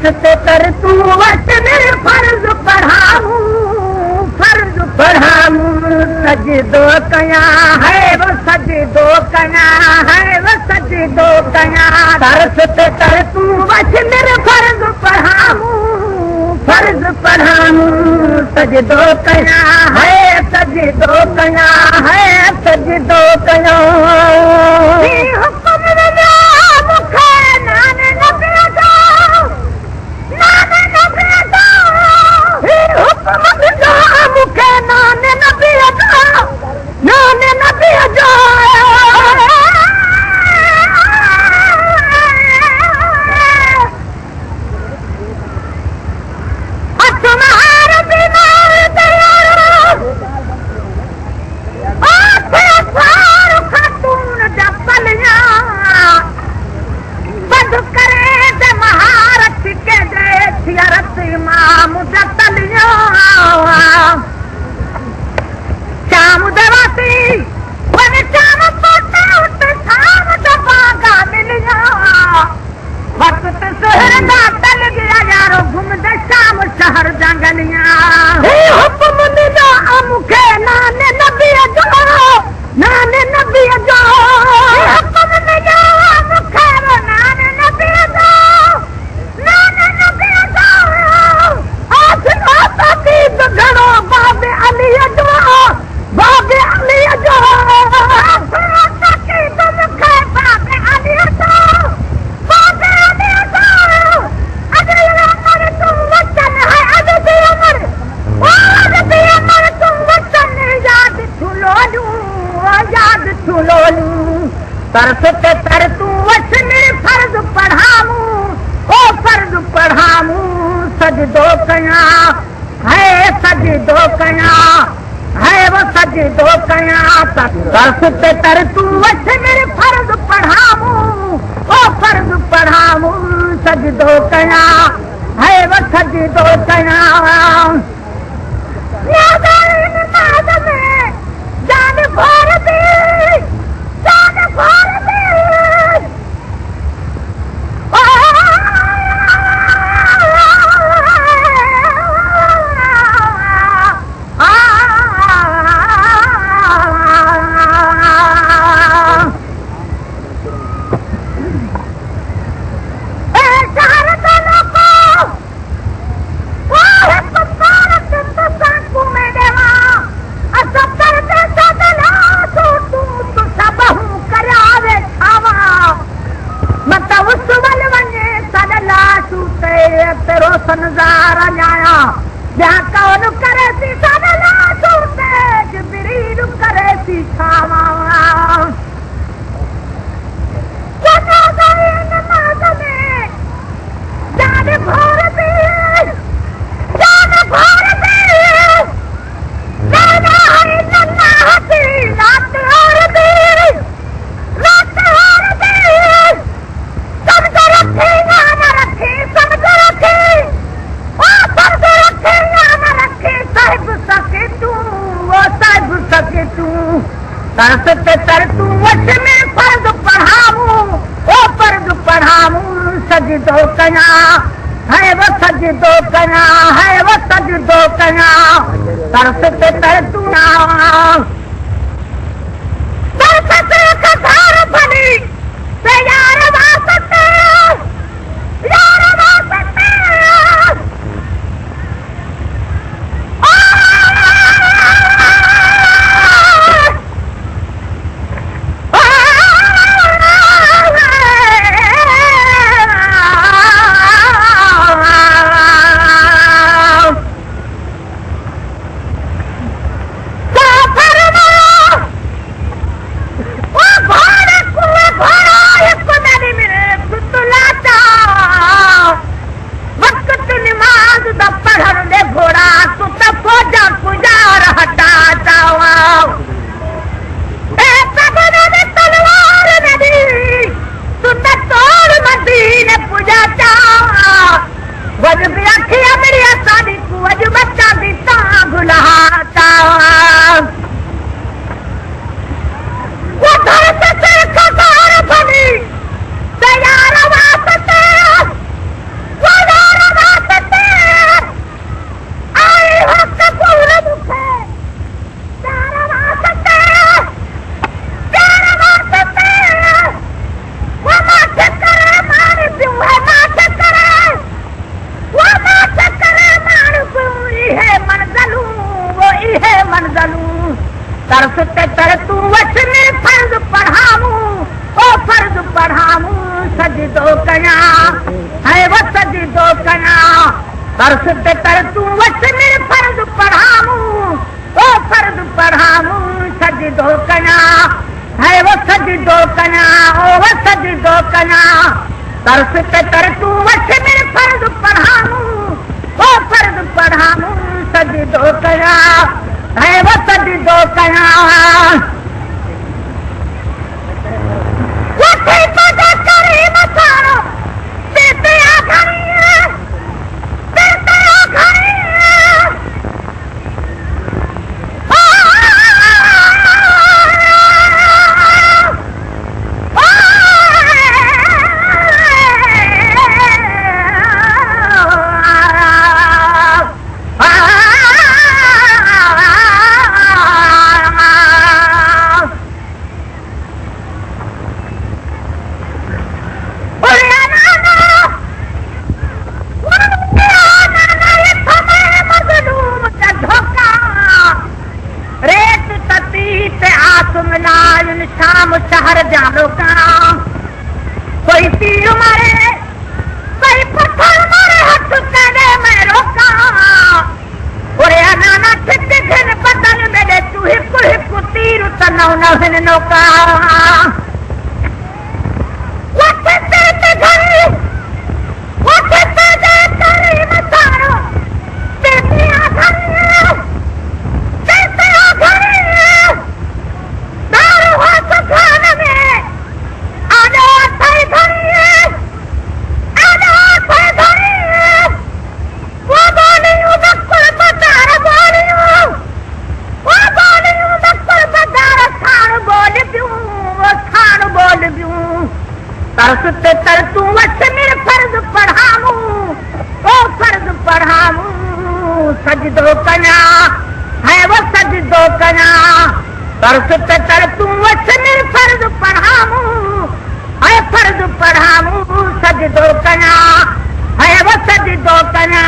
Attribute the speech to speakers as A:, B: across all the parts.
A: तरस ते कर तू वट मेरे फर्ज पढ़ाऊं सजदो कया है वो सजदो कया है वो सजदो कया तरस ते कर तू वट मेरे फर्ज पढ़ाऊं सजदो कया है सजदो कया है सजदो कया हुक्म मिलिया मुखे नाने नबी जो हुक्म मिलिया मुखे नाने नबी जो तरस ते कर तू वच मेरे फर्ज पढ़ाऊं ओ फर्ज पढ़ाऊं सजदो कया है सजदो कया है वो सजदो कया तरस ते कर तू वच मेरे फर्ज पढ़ाऊं ओ फर्ज पढ़ाऊं सजदो कया है वो सजदो कया नमाज में जान भर दी नजारा न्याया जहाँ कौन करे सी सदला सूते जिब्रील करे सी खावा नमाज में जान भर दी जान भर दी रात और दी रात और दी समझ रखी ना रखी समझ रखी तरस ते कर तू वच में फर्ज पढ़ाऊं ओ फर्ज पढ़ाऊं सजदो कया है वो सजदो कया है वो सजदो कया तरस ते कर तू तरस ते खसार भली ते यार वास्ते तरस ते तर तू वच में फर्ज पढ़ाऊं ओ फर्ज पढ़ाऊं सजदो कया है वो सजदो कया तरस ते तर तू वच में फर्ज पढ़ाऊं ओ फर्ज पढ़ाऊं सजदो कया है वो सजदो कया ओ वो सजदो कया तरस ते तर तू वच में फर्ज पढ़ाऊं ओ फर्ज पढ़ाऊं सजदो कया है वो सजदो कया वो थी पता करे मसारो देते आखरी शाम शहर जानो का कोई तीर मारे कोई पत्थर मारे हाथ कदे में रोका और नाना छिट घन बदन मेरे तू हिप तीर तनौ नहन नौका वटे ते घरी वटे ते करे मसारो ते आखरी तरस ते तर तू वच मेरे फर्ज पढ़ाऊं ओ फर्ज पढ़ाऊं सजदो कया है वो सजदो कया तरस ते तर तू वच मेरे फर्ज पढ़ाऊं है फर्ज पढ़ाऊं सजदो कया है वो सजदो कया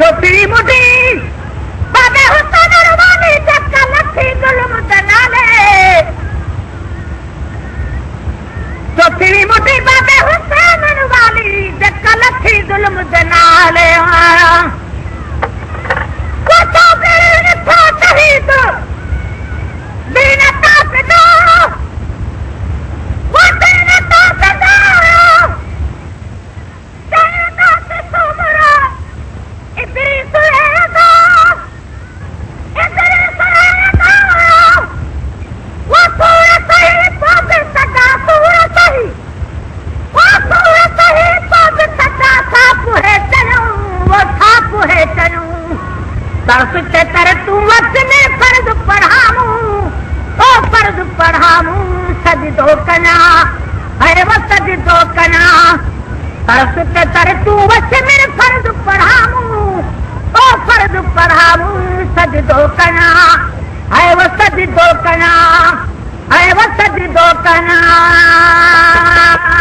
A: छोटी मुठी बाबे हुसैन रवानी जक्का लखी जुल्म दलाले छोटी मुठी बाबे हुसैन रवानी जक्का लखी जुल्म दलाले वो छोटे था शहीद दीन ताकदो वो दीन ताकदो तरस ते तर तू वच में फर्ज पढ़ाऊं ओ फर्ज पढ़ाऊं सजदो कया है वो सजदो कया तरस ते तर तू वच में फर्ज पढ़ाऊं ओ फर्ज पढ़ाऊं सजदो कया है वो सजदो कया है वो सजदो कया